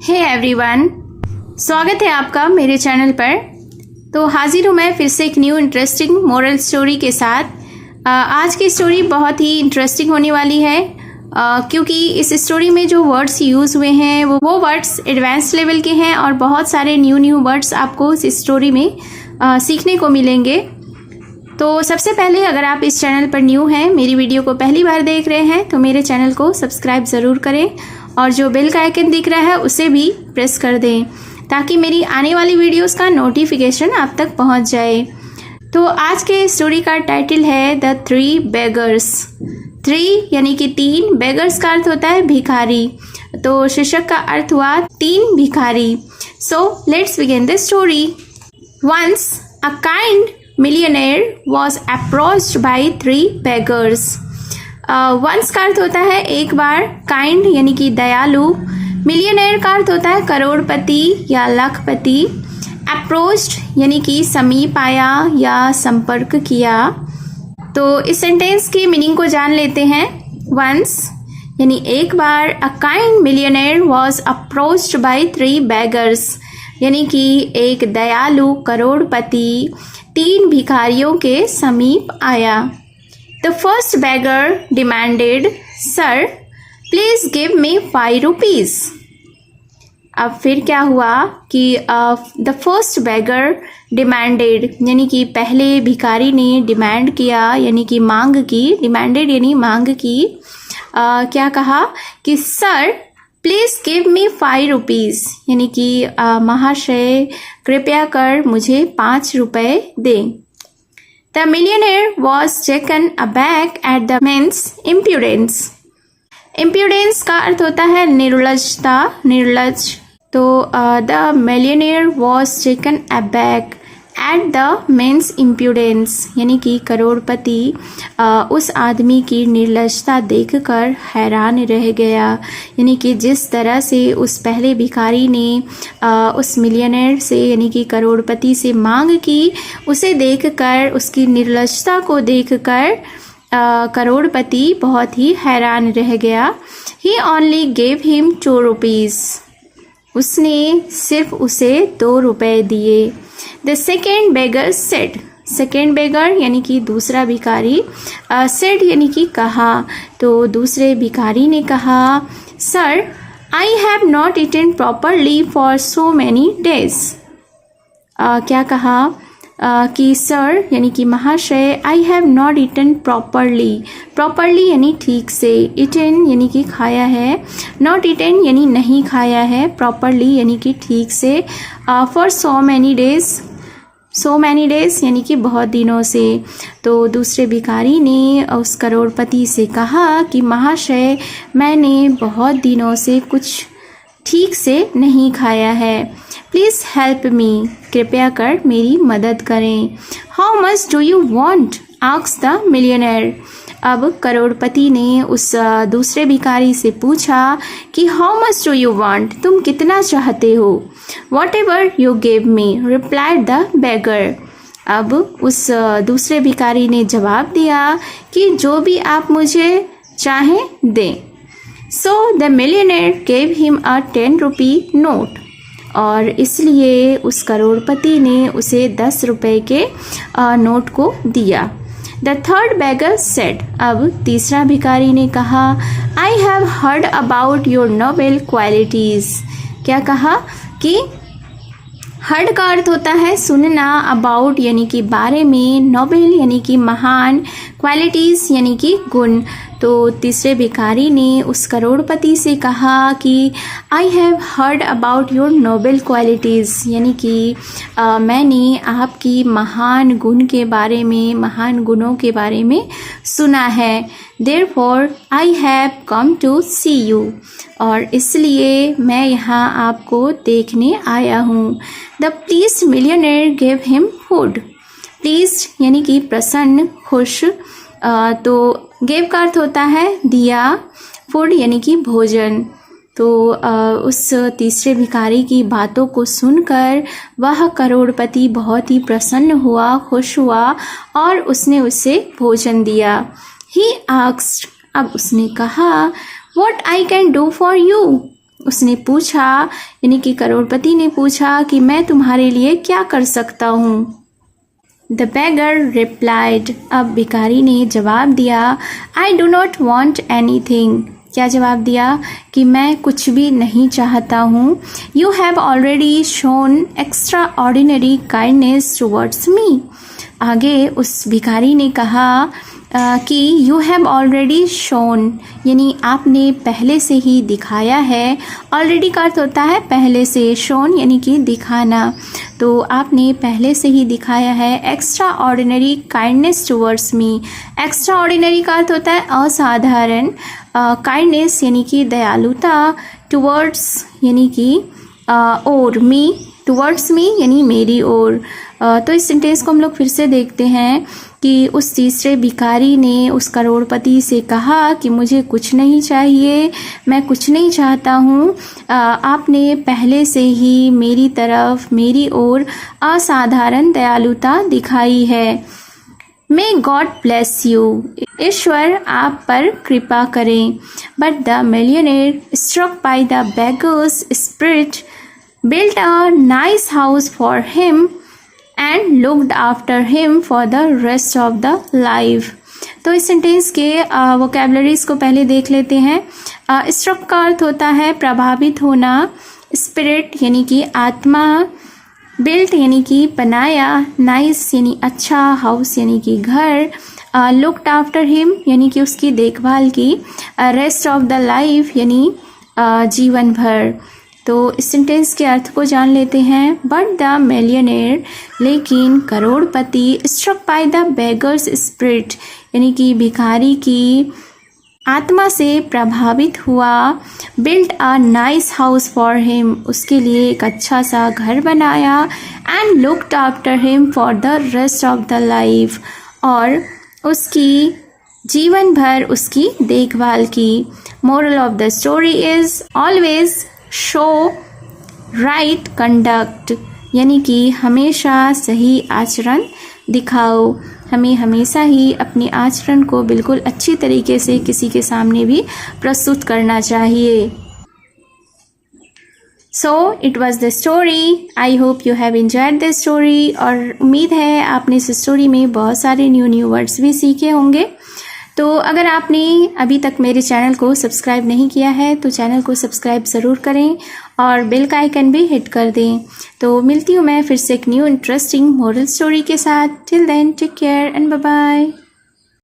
Hey everyone, स्वागत है आपका मेरे चैनल पर। तो हाजिर हूँ मैं फिर से एक न्यू इंटरेस्टिंग मोरल स्टोरी के साथ। आज की स्टोरी बहुत ही इंटरेस्टिंग होने वाली है क्योंकि इस स्टोरी में जो वर्ड्स यूज़ हुए हैं वो वर्ड्स एडवांस लेवल के हैं और बहुत सारे न्यू वर्ड्स आपको इस स्टोरी में सीखने को मिलेंगे। तो सबसे पहले अगर आप इस चैनल पर न्यू हैं, मेरी वीडियो को पहली बार देख रहे हैं, तो मेरे चैनल को सब्सक्राइब ज़रूर करें और जो बेल का आइकन दिख रहा है उसे भी प्रेस कर दें ताकि मेरी आने वाली वीडियोस का नोटिफिकेशन आप तक पहुंच जाए। तो आज के स्टोरी का टाइटल है द 3 बेगर्स। 3 यानी कि 3, बेगर्स का अर्थ होता है भिखारी, तो शीर्षक का अर्थ हुआ 3 भिखारी। So let's begin the story. Once a kind millionaire was approached by 3 beggars। Once का अर्थ होता है एक बार, काइंड यानी कि दयालु, मिलियनेयर का अर्थ होता है करोड़पति या लाखपति, अप्रोच्ड यानी कि समीप आया या संपर्क किया। तो इस सेंटेंस की मीनिंग को जान लेते हैं। वंस यानी एक बार, a kind millionaire was approached by 3 beggars यानी कि एक दयालु करोड़पति 3 भिखारियों के समीप आया। The first beggar demanded, Sir, please give me 5 rupees। अब फिर क्या हुआ कि द फर्स्ट beggar demanded यानी कि पहले भिखारी ने डिमांड किया यानी कि मांग की, डिमांडेड यानी मांग की। क्या कहा कि sir please give me 5 rupees यानी कि महाशय कृपया कर मुझे 5 रुपए दें। The millionaire was taken aback at the man's impudence। impudence का अर्थ होता है निर्लज्जता, निर्लज्ज। तो the millionaire was taken aback at the man's impudence यानी कि करोड़पति उस आदमी की निर्लज्जता देखकर हैरान रह गया। यानी कि जिस तरह से उस पहले भिखारी ने उस मिलियनेयर से यानी कि करोड़पति से मांग की, उसे देखकर, उसकी निर्लज्जता को देखकर करोड़पति बहुत ही हैरान रह गया। He only gave him 2 rupees। उसने सिर्फ उसे 2 रुपए दिए। The second beggar said, second beggar यानी कि दूसरा भिखारी, सेड यानी कि कहा। तो दूसरे भिखारी ने कहा, sir I have not eaten properly for so many days. क्या कहा कि सर यानी कि महाशय, I have not eaten properly, properly यानी ठीक से, ईटन यानी कि खाया है, नॉट ईटन यानी नहीं खाया है, प्रॉपरली यानी कि ठीक से, for so many days, so many days यानी कि बहुत दिनों से। तो दूसरे भिखारी ने उस करोड़पति से कहा कि महाशय मैंने बहुत दिनों से कुछ ठीक से नहीं खाया है, प्लीज़ हेल्प मी, कृपया कर मेरी मदद करें। How much do you want, asked the millionaire. अब करोड़पति ने उस दूसरे भिखारी से पूछा कि how much do you want, तुम कितना चाहते हो। What ever you give me, replied the beggar. अब उस दूसरे भिखारी ने जवाब दिया कि जो भी आप मुझे चाहें दें। So the millionaire gave him a 10 rupee note. और इसलिए उस करोड़पति ने उसे 10 रुपए के नोट को दिया। द थर्ड बेगर सेड, अब तीसरा भिखारी ने कहा, I have heard about your noble qualities. क्या कहा कि हर्ड का अर्थ होता है सुनना, अबाउट यानी कि बारे में, नोबल यानी कि महान, क्वालिटीज़ यानी कि गुण। तो तीसरे भिखारी ने उस करोड़पति से कहा कि I have heard about your noble qualities यानी कि मैंने आपकी महान गुण के बारे में, महान गुणों के बारे में सुना है। Therefore I have come to see you, और इसलिए मैं यहाँ आपको देखने आया हूँ। The pleased millionaire gave him food. Pleased यानी कि प्रसन्न, खुश। तो गेव का अर्थ होता है दिया, फूड यानी कि भोजन। तो उस तीसरे भिखारी की बातों को सुनकर वह करोड़पति बहुत ही प्रसन्न हुआ, खुश हुआ और उसने उसे भोजन दिया। ही आस्क्ड, अब उसने कहा, what I can do for you, उसने पूछा, यानी कि करोड़पति ने पूछा कि मैं तुम्हारे लिए क्या कर सकता हूँ। द beggar replied, अब भिखारी ने जवाब दिया, I do not want anything। क्या जवाब दिया कि मैं कुछ भी नहीं चाहता हूँ। You have already shown extraordinary kindness towards me। आगे उस भिखारी ने कहा कि यू हैव ऑलरेडी शोन, यानी आपने पहले से ही दिखाया है। ऑलरेडी का अर्थ होता है पहले से, शोन यानी कि दिखाना, तो आपने पहले से ही दिखाया है extra ordinary kindness towards me. Extra ordinary का अर्थ होता है असाधारण, काइंडनेस यानी कि दयालुता, टुवर्ड्स यानी कि और, मी टुवर्ड्स मी यानी मेरी ओर। तो इस सेंटेंस को हम लोग फिर से देखते हैं कि उस तीसरे भिखारी ने उस करोड़पति से कहा कि मुझे कुछ नहीं चाहिए, मैं कुछ नहीं चाहता हूँ, आपने पहले से ही मेरी तरफ, मेरी ओर असाधारण दयालुता दिखाई है। मे गॉड ब्लेस यू, ईश्वर आप पर कृपा करें। But the millionaire struck by the beggars spirit built a nice house for him and looked after him for the rest of the life। तो इस सेंटेंस के वोकैबुलरीज को पहले देख लेते हैं। स्ट्रक का अर्थ होता है प्रभावित होना, स्पिरिट यानी कि आत्मा, बिल्ट यानी कि बनाया, नाइस यानी अच्छा, हाउस यानी कि घर, लुक्ड आफ्टर हिम यानी कि उसकी देखभाल की, रेस्ट ऑफ द लाइफ यानी जीवन भर। तो इस सेंटेंस के अर्थ को जान लेते हैं। बट द मिलियनेयर, लेकिन करोड़पति, struck by the beggars spirit यानी कि भिखारी की आत्मा से प्रभावित हुआ, built a nice house for him, उसके लिए एक अच्छा सा घर बनाया, and looked after him for the rest of the life, और उसकी जीवन भर उसकी देखभाल की। Moral of the story is always show right conduct, यानी कि हमेशा सही आचरण दिखाओ। हमें हमेशा ही अपने आचरण को बिल्कुल अच्छी तरीके से किसी के सामने भी प्रस्तुत करना चाहिए। So it was the story. I hope you have enjoyed the story, और उम्मीद है आपने इस स्टोरी में बहुत सारे न्यू वर्ड्स भी सीखे होंगे। तो अगर आपने अभी तक मेरे चैनल को सब्सक्राइब नहीं किया है तो चैनल को सब्सक्राइब ज़रूर करें और बेल का आइकन भी हिट कर दें। तो मिलती हूँ मैं फिर से एक न्यू इंटरेस्टिंग मोरल स्टोरी के साथ। Till then take care and bye bye.